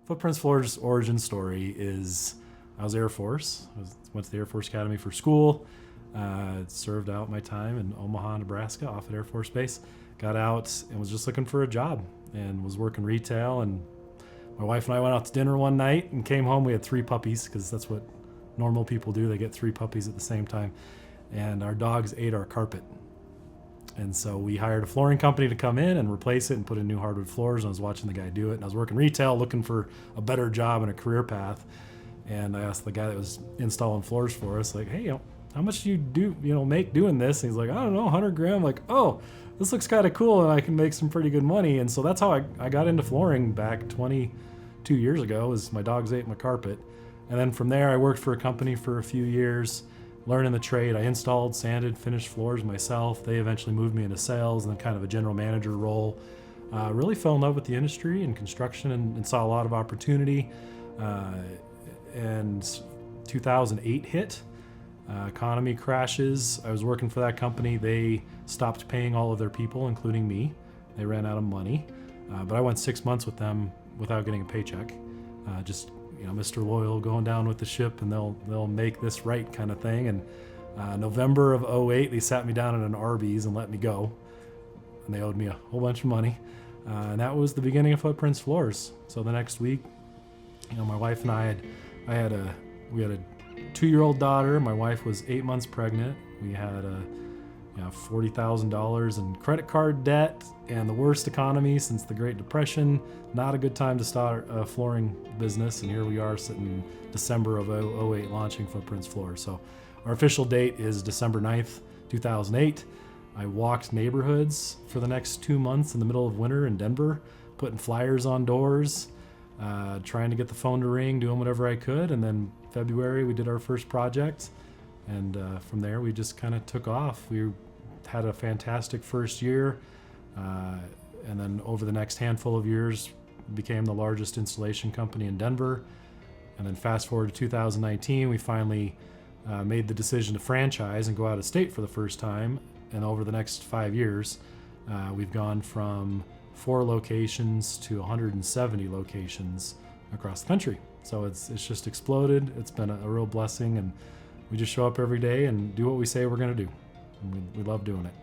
Footprints Floors origin story is I was Air Force. Went to the Air Force Academy for school. Served out my time in Omaha, Nebraska, off at Air Force Base. Got out and was just looking for a job and was working retail. And my wife and I went out to dinner one night and came home. We had 3 puppies because that's what normal people do. They get 3 puppies at the same time. And our dogs ate our carpet. And so we hired a flooring company to come in and replace it and put in new hardwood floors. And I was watching the guy do it. And I was working retail, looking for a better job and a career path. And I asked the guy that was installing floors for us, like, hey, how much do you make doing this? And he's like, I don't know, 100 grand. I'm like, oh, this looks kind of cool and I can make some pretty good money. And so that's how I got into flooring back 22 years ago, was my dogs ate my carpet. And then from there, I worked for a company for a few years, learning the trade. I installed, sanded, finished floors myself. They eventually moved me into sales and then kind of a general manager role. Really fell in love with the industry and construction and saw a lot of opportunity. And 2008 hit. Economy crashes. I was working for that company. They stopped paying all of their people, including me. They ran out of money. But I went 6 months with them without getting a paycheck. Just Mr. Loyal going down with the ship, and they'll make this right kind of thing. And November of '08, they sat me down at an Arby's and let me go. And they owed me a whole bunch of money. And that was the beginning of Footprints Floors. So the next week, my wife and we had a 2-year-old daughter. My wife was 8 months pregnant. We had $40,000 in credit card debt and the worst economy since the Great Depression. Not a good time to start a flooring business. And here we are sitting December of '08 launching Footprints Floors. So our official date is December 9th, 2008. I walked neighborhoods for the next 2 months in the middle of winter in Denver, putting flyers on doors, trying to get the phone to ring, doing whatever I could. And then February, we did our first project. And from there, we just kind of took off. We had a fantastic first year. And then over the next handful of years, became the largest installation company in Denver. And then fast forward to 2019, we finally made the decision to franchise and go out of state for the first time. And over the next 5 years, we've gone from 4 locations to 170 locations across the country. So it's just exploded. It's been a real blessing, and we just show up every day and do what we say we're going to do. And we love doing it.